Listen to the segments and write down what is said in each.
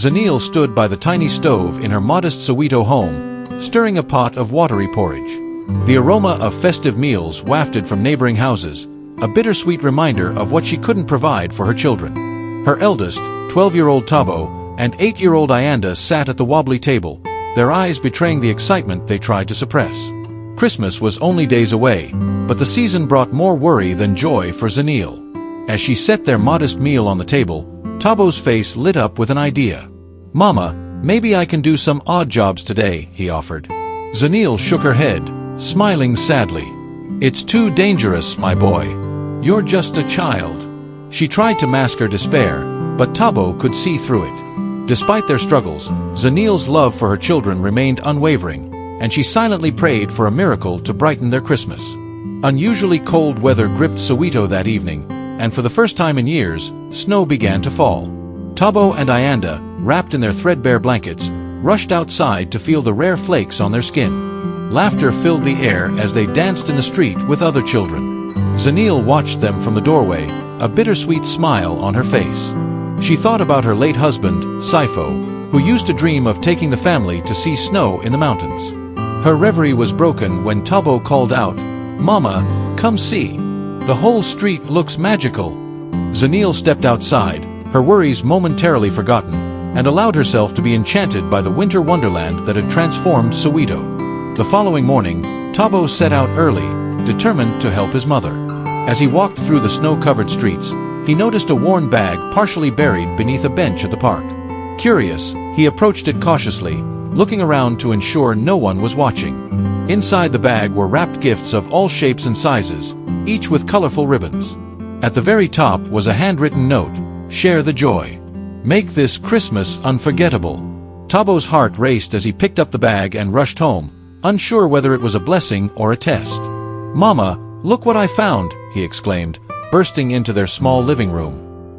Zanil stood by the tiny stove in her modest Soweto home, stirring a pot of watery porridge. The aroma of festive meals wafted from neighboring houses, a bittersweet reminder of what she couldn't provide for her children. Her eldest, 12-year-old Tabo, and 8-year-old Ayanda sat at the wobbly table, their eyes betraying the excitement they tried to suppress. Christmas was only days away, but the season brought more worry than joy for Zanil. As she set their modest meal on the table, Tabo's face lit up with an idea. "Mama, maybe I can do some odd jobs today," he offered. Zanil shook her head, smiling sadly. "It's too dangerous, my boy. You're just a child." She tried to mask her despair, but Tabo could see through it. Despite their struggles, Zanil's love for her children remained unwavering, and she silently prayed for a miracle to brighten their Christmas. Unusually cold weather gripped Soweto that evening, and for the first time in years, snow began to fall. Tabo and Ayanda, wrapped in their threadbare blankets, rushed outside to feel the rare flakes on their skin. Laughter filled the air as they danced in the street with other children. Zanil watched them from the doorway, a bittersweet smile on her face. She thought about her late husband, Saifo, who used to dream of taking the family to see snow in the mountains. Her reverie was broken when Tabo called out, "Mama, come see. The whole street looks magical." Zanil stepped outside, her worries momentarily forgotten, and allowed herself to be enchanted by the winter wonderland that had transformed Soweto. The following morning, Tabo set out early, determined to help his mother. As he walked through the snow-covered streets, he noticed a worn bag partially buried beneath a bench at the park. Curious, he approached it cautiously, looking around to ensure no one was watching. Inside the bag were wrapped gifts of all shapes and sizes, each with colorful ribbons. At the very top was a handwritten note, "Share the joy. Make this Christmas unforgettable." Tabo's heart raced as he picked up the bag and rushed home, unsure whether it was a blessing or a test. "Mama, look what I found," he exclaimed, bursting into their small living room.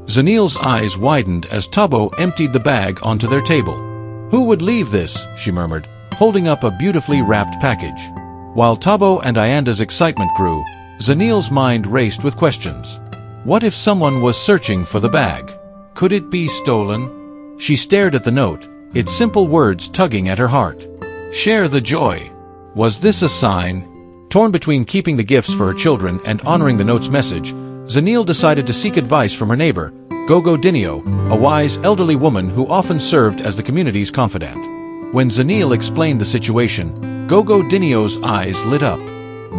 Zanil's eyes widened as Tabo emptied the bag onto their table. "Who would leave this?" she murmured, holding up a beautifully wrapped package. While Tabo and Ayanda's excitement grew, Zanil's mind raced with questions. What if someone was searching for the bag? Could it be stolen? She stared at the note, its simple words tugging at her heart. "Share the joy." Was this a sign? Torn between keeping the gifts for her children and honoring the note's message, Zanil decided to seek advice from her neighbor, Gogo Dinio, a wise elderly woman who often served as the community's confidant. When Zanil explained the situation, Gogo Dinio's eyes lit up.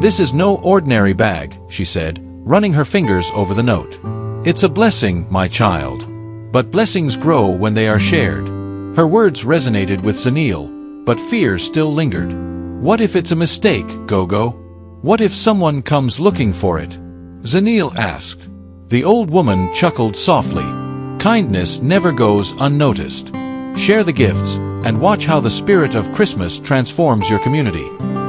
"This is no ordinary bag," she said, running her fingers over the note. "It's a blessing, my child. But blessings grow when they are shared." Her words resonated with Zanil, but fear still lingered. "What if it's a mistake, Gogo? What if someone comes looking for it?" Zanil asked. The old woman chuckled softly. "Kindness never goes unnoticed. Share the gifts, and watch how the spirit of Christmas transforms your community."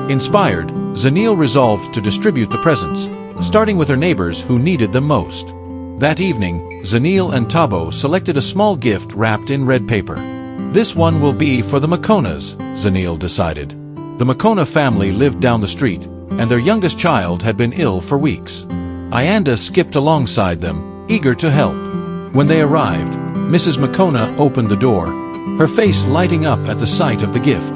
Inspired, Zanil resolved to distribute the presents, starting with her neighbors who needed them most. That evening, Zanil and Tabo selected a small gift wrapped in red paper. "This one will be for the Makonas," Zanil decided. The Makona family lived down the street, and their youngest child had been ill for weeks. Ayanda skipped alongside them, eager to help. When they arrived, Mrs. Makona opened the door, her face lighting up at the sight of the gift.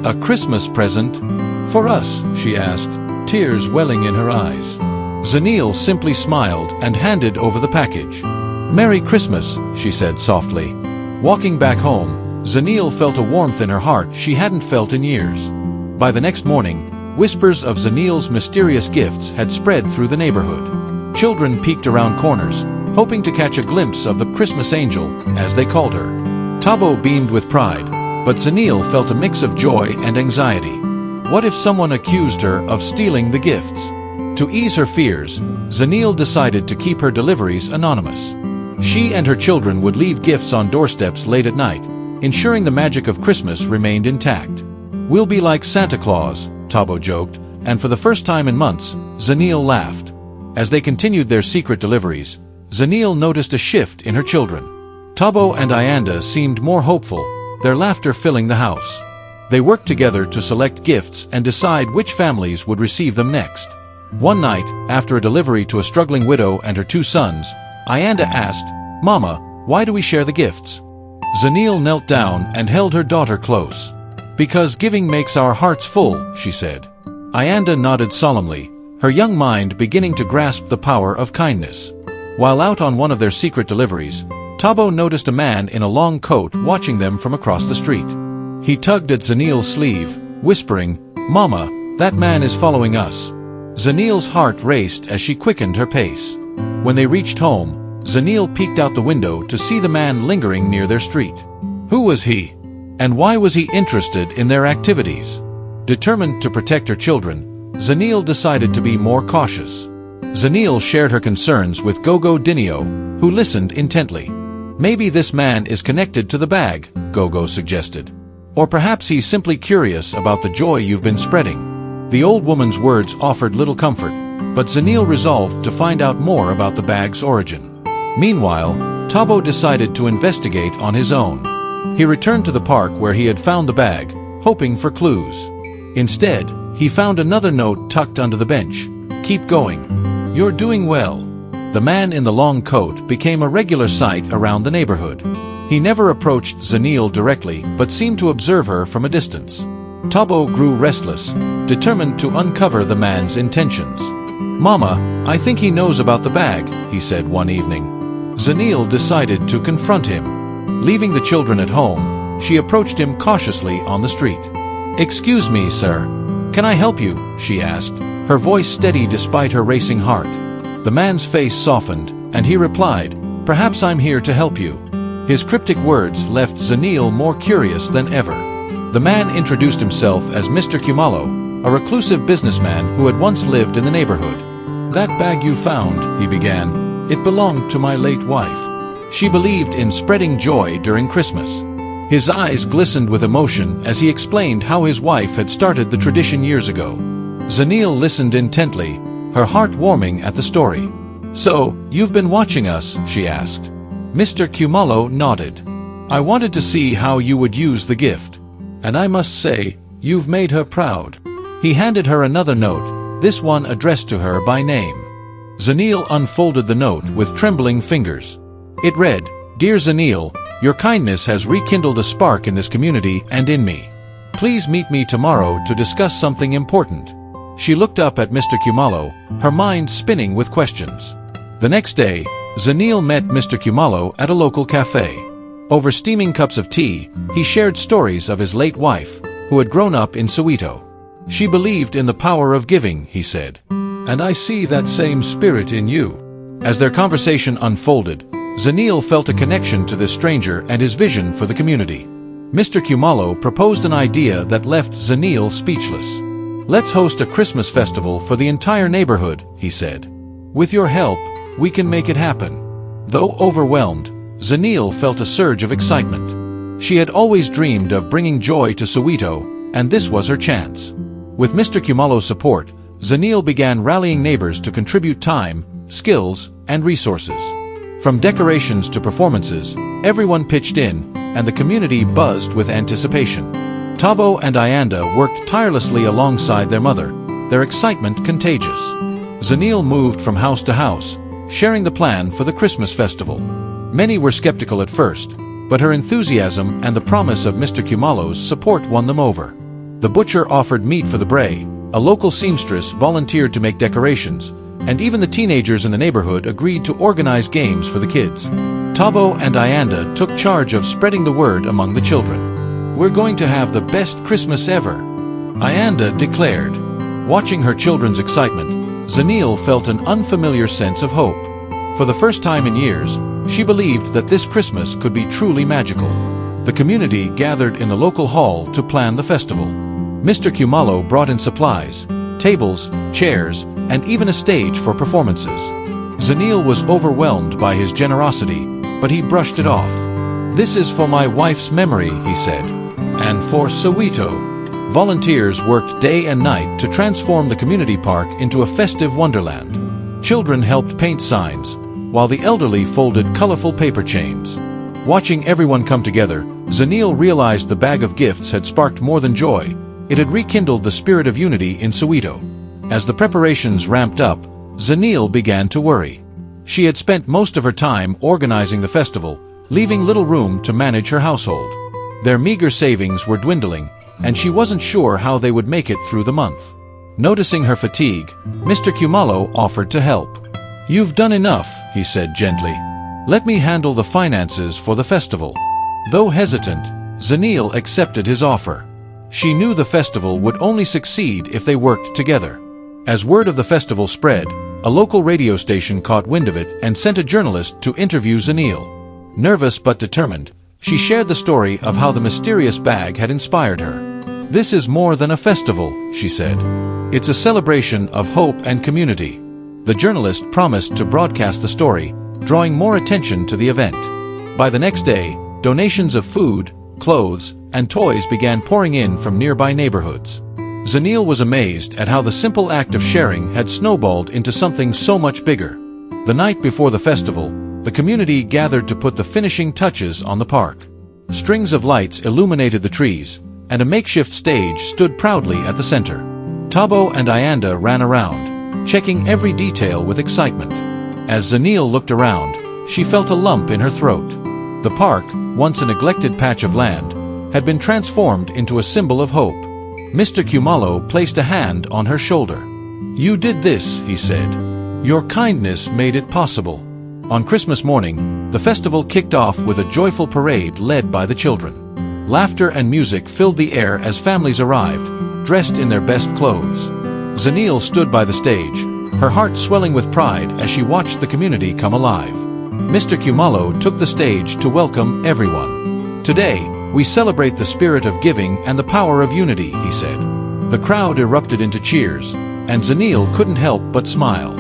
"A Christmas present? For us?" she asked, tears welling in her eyes. Zanil simply smiled and handed over the package. "Merry Christmas," she said softly. Walking back home, Zanil felt a warmth in her heart she hadn't felt in years. By the next morning, whispers of Zanil's mysterious gifts had spread through the neighborhood. Children peeked around corners, hoping to catch a glimpse of the Christmas angel, as they called her. Tabo beamed with pride, but Zanil felt a mix of joy and anxiety. What if someone accused her of stealing the gifts? To ease her fears, Zanil decided to keep her deliveries anonymous. She and her children would leave gifts on doorsteps late at night, ensuring the magic of Christmas remained intact. "We'll be like Santa Claus," Tabo joked, and for the first time in months, Zanil laughed. As they continued their secret deliveries, Zanil noticed a shift in her children. Tabo and Ayanda seemed more hopeful, their laughter filling the house. They worked together to select gifts and decide which families would receive them next. One night, after a delivery to a struggling widow and her 2 sons, Ayanda asked, "Mama, why do we share the gifts?" Zanil knelt down and held her daughter close. "Because giving makes our hearts full," she said. Ayanda nodded solemnly, her young mind beginning to grasp the power of kindness. While out on one of their secret deliveries, Tabo noticed a man in a long coat watching them from across the street. He tugged at Zanil's sleeve, whispering, "Mama, that man is following us." Zanil's heart raced as she quickened her pace. When they reached home, Zanil peeked out the window to see the man lingering near their street. Who was he? And why was he interested in their activities? Determined to protect her children, Zanil decided to be more cautious. Zanil shared her concerns with Gogo Dinio, who listened intently. "Maybe this man is connected to the bag," Gogo suggested. "Or perhaps he's simply curious about the joy you've been spreading." The old woman's words offered little comfort, but Zanil resolved to find out more about the bag's origin. Meanwhile, Tabo decided to investigate on his own. He returned to the park where he had found the bag, hoping for clues. Instead, he found another note tucked under the bench. "Keep going. You're doing well." The man in the long coat became a regular sight around the neighborhood. He never approached Zanil directly, but seemed to observe her from a distance. Tabo grew restless, determined to uncover the man's intentions. "Mama, I think he knows about the bag," he said one evening. Zanil decided to confront him. Leaving the children at home, she approached him cautiously on the street. "Excuse me, sir. Can I help you?" she asked, her voice steady despite her racing heart. The man's face softened, and he replied, "Perhaps I'm here to help you." His cryptic words left Zanil more curious than ever. The man introduced himself as Mr. Kumalo, a reclusive businessman who had once lived in the neighborhood. "That bag you found," he began, "it belonged to my late wife. She believed in spreading joy during Christmas." His eyes glistened with emotion as he explained how his wife had started the tradition years ago. Zanil listened intently, her heart warming at the story. "So, you've been watching us?" she asked. Mr. Kumalo nodded. "I wanted to see how you would use the gift. And I must say, you've made her proud." He handed her another note, this one addressed to her by name. Zanil unfolded the note with trembling fingers. It read, "Dear Zanil, your kindness has rekindled a spark in this community and in me. Please meet me tomorrow to discuss something important." She looked up at Mr. Kumalo, her mind spinning with questions. The next day, Zanil met Mr. Kumalo at a local cafe. Over steaming cups of tea, he shared stories of his late wife, who had grown up in Soweto. "She believed in the power of giving," he said. "And I see that same spirit in you." As their conversation unfolded, Zanil felt a connection to this stranger and his vision for the community. Mr. Kumalo proposed an idea that left Zanil speechless. "Let's host a Christmas festival for the entire neighborhood," he said. "With your help, we can make it happen." Though overwhelmed, Zanil felt a surge of excitement. She had always dreamed of bringing joy to Soweto, and this was her chance. With Mr. Kumalo's support, Zanil began rallying neighbors to contribute time, skills, and resources. From decorations to performances, everyone pitched in, and the community buzzed with anticipation. Tabo and Ayanda worked tirelessly alongside their mother, their excitement contagious. Zanil moved from house to house, sharing the plan for the Christmas festival. Many were skeptical at first, but her enthusiasm and the promise of Mr. Kumalo's support won them over. The butcher offered meat for the bray, a local seamstress volunteered to make decorations, and even the teenagers in the neighborhood agreed to organize games for the kids. Tabo and Ayanda took charge of spreading the word among the children. "We're going to have the best Christmas ever," Ayanda declared. Watching her children's excitement, Zanil felt an unfamiliar sense of hope. For the first time in years, she believed that this Christmas could be truly magical. The community gathered in the local hall to plan the festival. Mr. Kumalo brought in supplies, tables, chairs, and even a stage for performances. Zanil was overwhelmed by his generosity, but he brushed it off. "This is for my wife's memory," he said. "And for Soweto." Volunteers worked day and night to transform the community park into a festive wonderland. Children helped paint signs, while the elderly folded colorful paper chains. Watching everyone come together, Zanil realized the bag of gifts had sparked more than joy. It had rekindled the spirit of unity in Soweto. As the preparations ramped up, Zanil began to worry. She had spent most of her time organizing the festival, leaving little room to manage her household. Their meager savings were dwindling, and she wasn't sure how they would make it through the month. Noticing her fatigue, Mr. Kumalo offered to help. "You've done enough," he said gently. "Let me handle the finances for the festival." Though hesitant, Zanil accepted his offer. She knew the festival would only succeed if they worked together. As word of the festival spread, a local radio station caught wind of it and sent a journalist to interview Zanil. Nervous but determined, she shared the story of how the mysterious bag had inspired her. "This is more than a festival," she said. "It's a celebration of hope and community." The journalist promised to broadcast the story, drawing more attention to the event. By the next day, donations of food, clothes, and toys began pouring in from nearby neighborhoods. Zanil was amazed at how the simple act of sharing had snowballed into something so much bigger. The night before the festival, the community gathered to put the finishing touches on the park. Strings of lights illuminated the trees, and a makeshift stage stood proudly at the center. Tabo and Ayanda ran around, checking every detail with excitement. As Zanil looked around, she felt a lump in her throat. The park, once a neglected patch of land, had been transformed into a symbol of hope. Mr. Kumalo placed a hand on her shoulder. "You did this," he said. "Your kindness made it possible." On Christmas morning, the festival kicked off with a joyful parade led by the children. Laughter and music filled the air as families arrived, dressed in their best clothes. Zanil stood by the stage, her heart swelling with pride as she watched the community come alive. Mr. Kumalo took the stage to welcome everyone. "Today, we celebrate the spirit of giving and the power of unity," he said. The crowd erupted into cheers, and Zanil couldn't help but smile.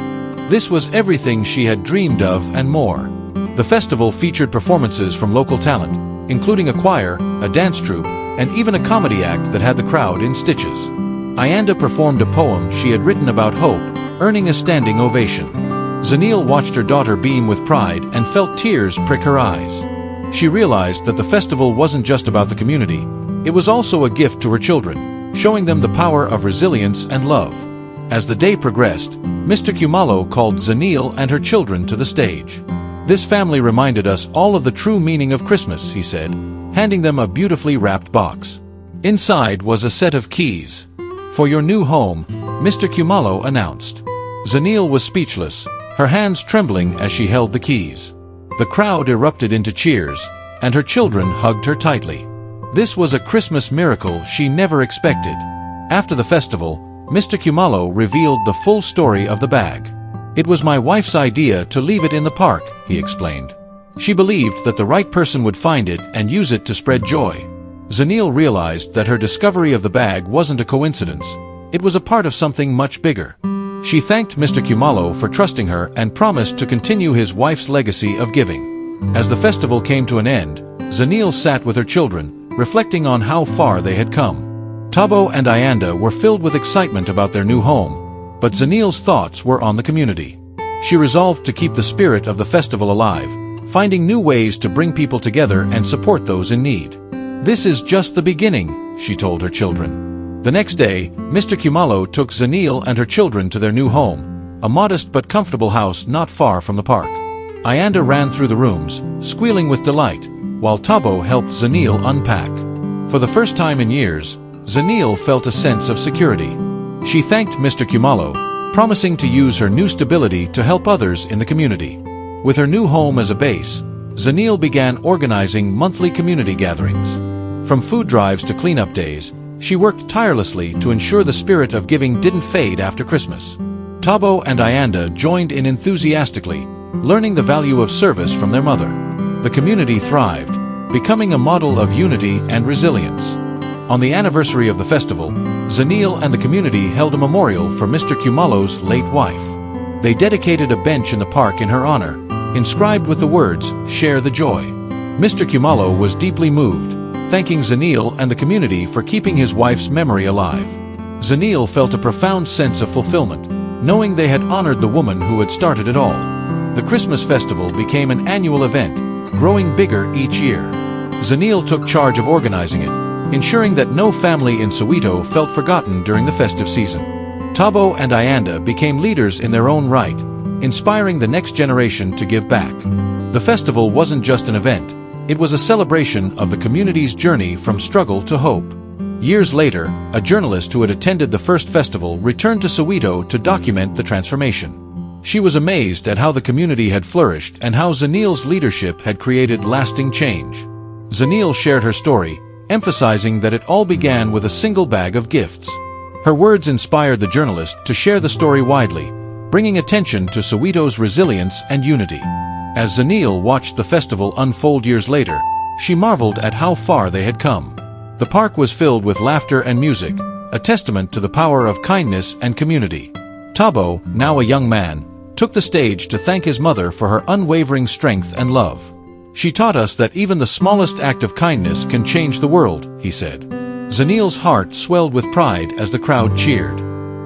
This was everything she had dreamed of and more. The festival featured performances from local talent, including a choir, a dance troupe, and even a comedy act that had the crowd in stitches. Ayanda performed a poem she had written about hope, earning a standing ovation. Zanil watched her daughter beam with pride and felt tears prick her eyes. She realized that the festival wasn't just about the community, it was also a gift to her children, showing them the power of resilience and love. As the day progressed, Mr. Kumalo called Zanil and her children to the stage. "This family reminded us all of the true meaning of Christmas," he said, handing them a beautifully wrapped box. Inside was a set of keys. "For your new home," Mr. Kumalo announced. Zanil was speechless, her hands trembling as she held the keys. The crowd erupted into cheers, and her children hugged her tightly. This was a Christmas miracle she never expected. After the festival, Mr. Kumalo revealed the full story of the bag. "It was my wife's idea to leave it in the park," he explained. "She believed that the right person would find it and use it to spread joy." Zanil realized that her discovery of the bag wasn't a coincidence. It was a part of something much bigger. She thanked Mr. Kumalo for trusting her and promised to continue his wife's legacy of giving. As the festival came to an end, Zanil sat with her children, reflecting on how far they had come. Tabo and Ayanda were filled with excitement about their new home, but Zanil's thoughts were on the community. She resolved to keep the spirit of the festival alive, finding new ways to bring people together and support those in need. "This is just the beginning," she told her children. The next day, Mr. Kumalo took Zanil and her children to their new home, a modest but comfortable house not far from the park. Ayanda ran through the rooms, squealing with delight, while Tabo helped Zanil unpack. For the first time in years, Zanil felt a sense of security. She thanked Mr. Kumalo, promising to use her new stability to help others in the community. With her new home as a base, Zanil began organizing monthly community gatherings. From food drives to cleanup days, she worked tirelessly to ensure the spirit of giving didn't fade after Christmas. Tabo and Ayanda joined in enthusiastically, learning the value of service from their mother. The community thrived, becoming a model of unity and resilience. On the anniversary of the festival, Zanil and the community held a memorial for Mr. Kumalo's late wife. They dedicated a bench in the park in her honor, inscribed with the words, "Share the joy." Mr. Kumalo was deeply moved, thanking Zanil and the community for keeping his wife's memory alive. Zanil felt a profound sense of fulfillment, knowing they had honored the woman who had started it all. The Christmas festival became an annual event, growing bigger each year. Zanil took charge of organizing it, ensuring that no family in Soweto felt forgotten during the festive season. Tabo and Ayanda became leaders in their own right, inspiring the next generation to give back. The festival wasn't just an event, it was a celebration of the community's journey from struggle to hope. Years later, a journalist who had attended the first festival returned to Soweto to document the transformation. She was amazed at how the community had flourished and how Zanil's leadership had created lasting change. Zanil shared her story, emphasizing that it all began with a single bag of gifts. Her words inspired the journalist to share the story widely, bringing attention to Soweto's resilience and unity. As Zanil watched the festival unfold years later, she marveled at how far they had come. The park was filled with laughter and music, a testament to the power of kindness and community. Tabo, now a young man, took the stage to thank his mother for her unwavering strength and love. She taught us that even the smallest act of kindness can change the world, he said. Zanil's heart swelled with pride as the crowd cheered.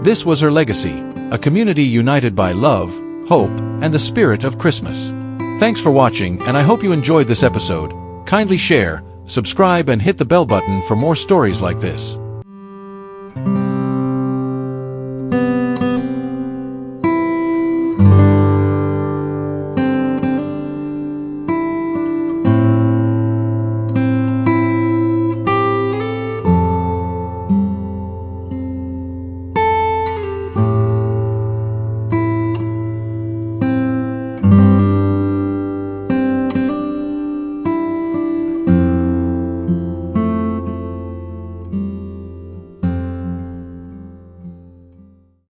This was her legacy, a community united by love, hope, and the spirit of Christmas. Thanks for watching, and I hope you enjoyed this episode. Kindly share, subscribe, and hit the bell button for more stories like this.